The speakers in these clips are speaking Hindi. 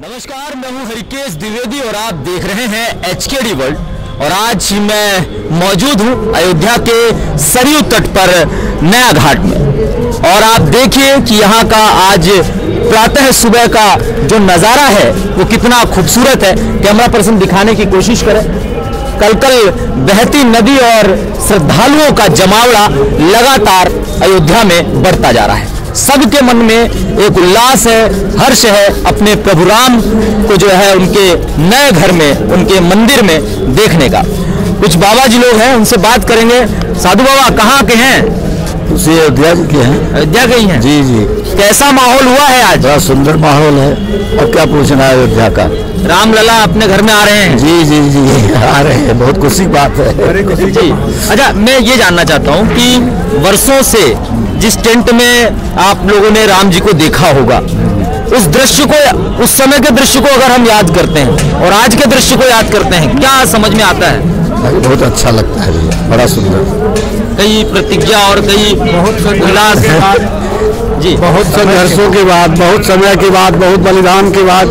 नमस्कार, मैं हूं हरिकेश द्विवेदी और आप देख रहे हैं HKD वर्ल्ड। और आज मैं मौजूद हूं अयोध्या के सरयू तट पर नया घाट में। और आप देखिए कि यहां का आज प्रातः सुबह का जो नज़ारा है वो कितना खूबसूरत है। कैमरा पर्सन दिखाने की कोशिश करें। कलकल बहती नदी और श्रद्धालुओं का जमावड़ा लगातार अयोध्या में बढ़ता जा रहा है। सबके मन में एक उल्लास है, हर्ष है अपने प्रभु राम को जो है उनके नए घर में, उनके मंदिर में देखने का। कुछ बाबा जी लोग हैं, उनसे बात करेंगे। साधु बाबा कहाँ के हैं? अयोध्या के हैं। अयोध्या के ही हैं? जी जी। कैसा माहौल हुआ है आज? बड़ा सुंदर माहौल है। अब क्या पूछना है अयोध्या का। रामलला अपने घर में आ रहे हैं? जी जी जी आ रहे हैं, बहुत खुशी की बात है जी। अच्छा, मैं ये जानना चाहता हूँ कि वर्षों से जिस टेंट में आप लोगों ने राम जी को देखा होगा, उस दृश्य को, उस समय के दृश्य को अगर हम याद करते हैं और आज के दृश्य को याद करते हैं, क्या समझ में आता है? बहुत अच्छा लगता है भैया, बड़ा सुंदर। कई प्रतिज्ञा और कई बहुत उल्लास के बाद जी, बहुत संघर्षों के बाद, बहुत समय के बाद, बहुत बलिदान के बाद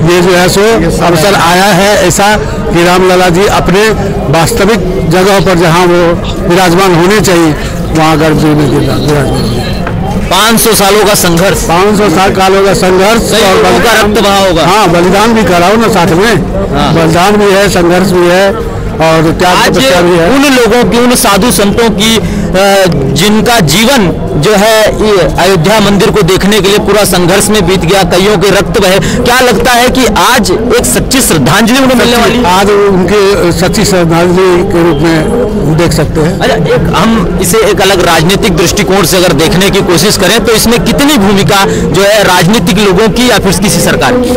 ये जो है सो अवसर आया है ऐसा कि रामलला जी अपने वास्तविक जगह पर जहाँ वो विराजमान होने चाहिए वहाँ अगर 500 सालों का संघर्ष, 500 सालों का संघर्ष और का रक्त बहा होगा। हाँ, बलिदान भी कराओ ना साथ में। हाँ। बलिदान भी है, संघर्ष भी है और त्याग भी है। उन लोगों की, उन साधु संतों की जिनका जीवन जो है अयोध्या मंदिर को देखने के लिए पूरा संघर्ष में बीत गया, कईयों के रक्त बहे, क्या लगता है कि आज एक सच्ची श्रद्धांजलि उन्हें मिलने वाली? आज उनके सच्ची श्रद्धांजलि के रूप में देख सकते हैं। अच्छा, एक हम इसे एक अलग राजनीतिक दृष्टिकोण से अगर देखने की कोशिश करें तो इसमें कितनी भूमिका जो है राजनीतिक लोगों की या फिर किसी सरकार की?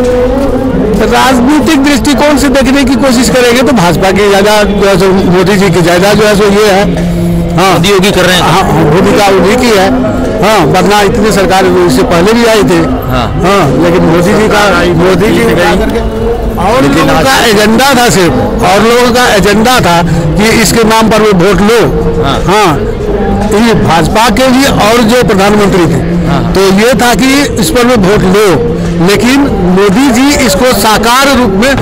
राजनीतिक दृष्टिकोण से देखने की कोशिश करेंगे तो भाजपा की ज्यादा जो है, मोदी जी की ज्यादा जो है सो ये है। हाँ, मोदी योगी कर रहे हैं। हाँ, भूमिका उन्हीं की है। हाँ, वरना इतनी सरकार इससे पहले भी आई थे। हाँ, लेकिन मोदी जी का और लोगों का एजेंडा था सिर्फ, और लोगों का एजेंडा था कि इसके नाम पर वो वोट लो। हाँ, ये भाजपा के भी और जो प्रधानमंत्री थे तो ये था कि इस पर वो वोट लो, लेकिन मोदी जी इसको साकार रूप में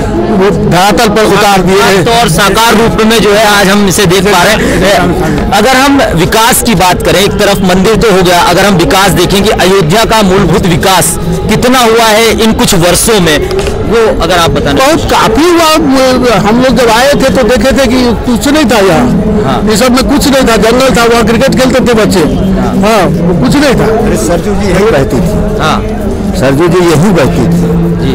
धरातल पर उतार दिए हैं। तो और साकार रूप में जो है आज हम इसे देख पा रहे हैं। अगर हम विकास की बात करें, एक तरफ मंदिर तो हो गया, अगर हम विकास देखें कि अयोध्या का मूलभूत विकास कितना हुआ है इन कुछ वर्षों में, वो अगर आप बताएं। बहुत काफी हुआ। हम लोग जब आए थे तो देखे थे कि कुछ नहीं था यहाँ। ये सब में कुछ नहीं था, जंगल था, वहाँ क्रिकेट खेलते थे बच्चे। हाँ, कुछ नहीं था। सरजू जी यही बहती थी। हाँ, सरजू जी यही बहती थी जी।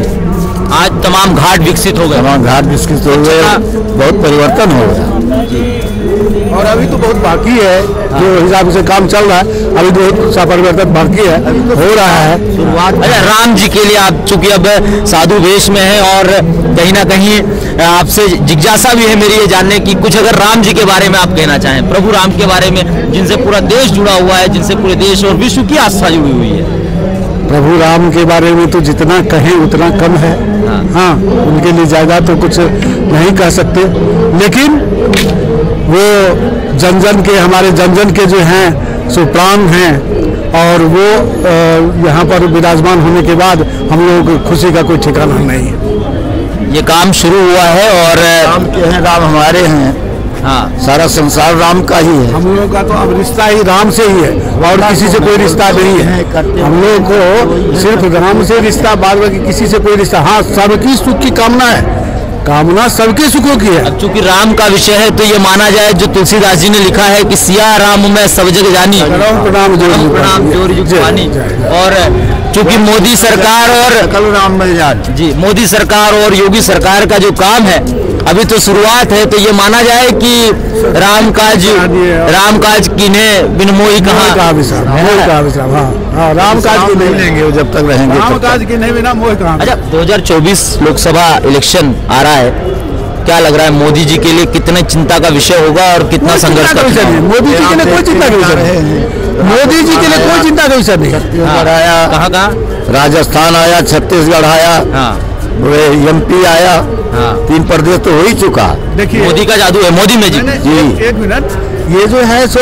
आज तमाम घाट विकसित हो गए। तमाम घाट विकसित हो गए, बहुत परिवर्तन हो गया जी। और अभी तो बहुत बाकी है। जो हिसाब से काम चल रहा है, अभी बहुत सा परिवर्तन बाकी है, हो रहा है शुरुआत। अच्छा, राम जी के लिए आप चूंकि अब साधु वेश में हैं और कहीं ना कहीं आपसे जिज्ञासा भी है मेरी ये जानने की, कुछ अगर राम जी के बारे में आप कहना चाहें, प्रभु राम के बारे में, जिनसे पूरा देश जुड़ा हुआ है, जिनसे पूरे देश और विश्व की आस्था जुड़ी हुई है। प्रभु राम के बारे में तो जितना कहें उतना कम है। हाँ, उनके लिए ज़्यादा तो कुछ नहीं कह सकते, लेकिन वो जन जन के, हमारे जन जन के जो हैं सो प्राण हैं, और वो यहाँ पर विराजमान होने के बाद हम लोगों की खुशी का कोई ठिकाना नहीं है। ये काम शुरू हुआ है और राम के हैं, राम हमारे हैं। हाँ, सारा संसार राम का ही है। हम लोगों का तो अब रिश्ता ही राम से ही है और किसी से कोई रिश्ता नहीं है। हम लोगों को सिर्फ राम से रिश्ता, बाद बाकी किसी से कोई रिश्ता। हाँ, सबकी सुख की कामना है, कामना सबके सुखों की है। अब चूंकि राम का विषय है तो ये माना जाए, जो तुलसीदास जी ने लिखा है कि सिया राम मैं सब जग जानी, प्रणाम जोर जुग पानी। और चूंकि मोदी सरकार और कल राम में जान जी, मोदी सरकार और योगी सरकार का जो काम है अभी तो शुरुआत है, तो ये माना जाए कि राम काज किन्हें बिन मोही कहाँ। हाँ, राम काज की नहीं लेंगे जब तक रहेंगे, राम काज की नहीं बिना मोह कहाँ। अच्छा, 2024 लोकसभा इलेक्शन आ रहा है, क्या लग रहा है मोदी जी के लिए कितने चिंता का विषय होगा और कितना संघर्ष का विषय है? मोदी जी के लिए कोई चिंता का विषय नहीं। मोदी जी के लिए कोई चिंता का विषय नहीं। छत्तीसगढ़ आया, कहाँ राजस्थान आया, छत्तीसगढ़ आया, MP आया। 3 प्रदेश तो हो ही चुका। देखिए, मोदी का जादू है, मोदी में जी। एक मिनट, ये जो है सो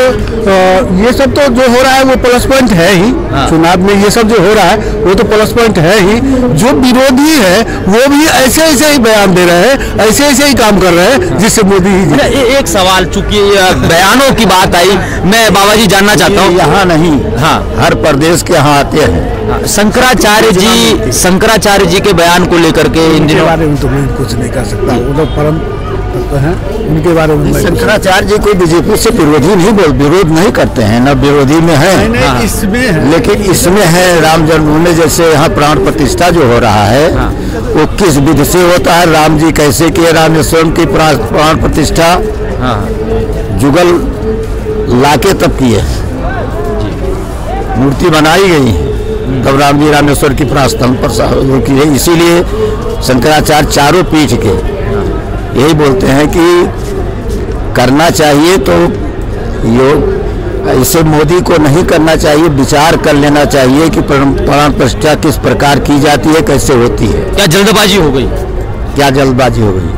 ये सब तो जो हो रहा है वो प्लस पॉइंट है ही। चुनाव में ये सब जो हो रहा है वो तो प्लस पॉइंट है ही। जो विरोधी है वो भी ऐसे ऐसे ही बयान दे रहे हैं, ऐसे ऐसे ही काम कर रहे हैं जिससे मोदी ही। एक सवाल, चूंकि बयानों की बात आई, मैं बाबा जी जानना चाहता हूँ। यहाँ नहीं, हाँ, हर प्रदेश के यहाँ आते हैं। शंकराचार्य जी के बयान को लेकर के इन उनके दिनों बारे में तो मैं कुछ नहीं कर सकता, वो तो परम तत्व हैं, उनके बारे में शंकराचार्य जी कोई बीजेपी से विरोध नहीं करते हैं, न विरोधी में है। इसमें है, लेकिन इसमें है राम जन्मभूमि जैसे यहाँ प्राण प्रतिष्ठा जो हो रहा है वो किस विधि से होता है, राम जी कैसे किए, रामेश्वरम की प्राण प्रतिष्ठा जुगल लाके तब किए, मूर्ति बनाई गई तब राम जी रामेश्वर की प्राण पर की है। इसीलिए शंकराचार्य चारों पीठ के यही बोलते हैं कि करना चाहिए तो योग, इसे मोदी को नहीं करना चाहिए, विचार कर लेना चाहिए कि प्राण प्रतिष्ठा किस प्रकार की जाती है, कैसे होती है। क्या जल्दबाजी हो गई? क्या जल्दबाजी हो गई?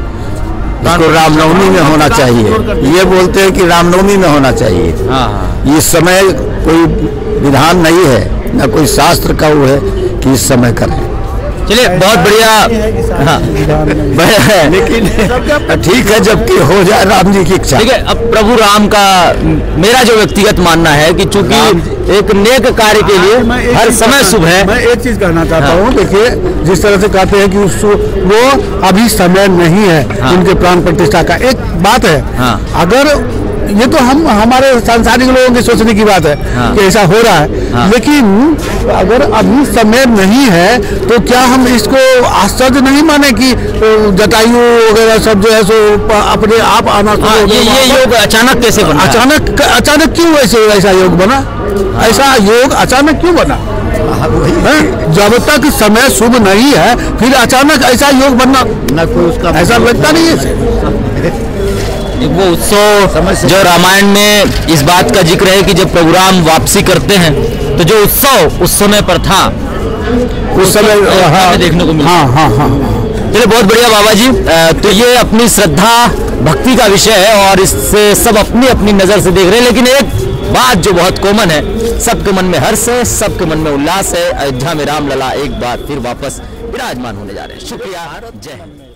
इसको रामनवमी में होना चाहिए, ये बोलते हैं कि रामनवमी में होना चाहिए। इस समय कोई विधान नहीं है, न कोई शास्त्र का वो है कि इस समय करें। चलिए, बहुत बढ़िया। हाँ, लेकिन ठीक है, जबकि हो जाए राम जी की इच्छा। ठीक है, अब प्रभु राम का मेरा जो व्यक्तिगत मानना है कि चूंकि एक नेक कार्य के लिए हर समय शुभ है। मैं एक चीज कहना चाहता हूँ, देखिए जिस तरह से कहते हैं कि वो अभी समय नहीं है उनके प्राण प्रतिष्ठा का, एक बात है। अगर ये तो हमारे सांसारिक लोगों के सोचने की बात है कि ऐसा हो रहा है, लेकिन अगर अभी समय नहीं है तो क्या हम इसको आश्चर्य नहीं माने कि जटायु वगैरह सब जो है सो अपने आप आना। ये योग अचानक कैसे बना? अचानक क्यों ऐसा योग बना? ऐसा योग अचानक क्यों बना? जब तक समय शुभ नहीं है फिर अचानक ऐसा योग बनना न कोई उसका ऐसा लगता नहीं है। वो उत्सव जो रामायण में इस बात का जिक्र है कि जब प्रभु राम वापसी करते हैं तो जो उत्सव उस समय पर था, उस समय देखने को मिला। चलिए, बहुत बढ़िया बाबा जी। तो ये अपनी श्रद्धा भक्ति का विषय है और इससे सब अपनी अपनी नजर से देख रहे हैं, लेकिन एक बात जो बहुत कॉमन है, सबके मन में हर्ष है, सबके मन में उल्लास है। अयोध्या में राम लला एक बार फिर वापस विराजमान होने जा रहे हैं। शुक्रिया, जय हिंद।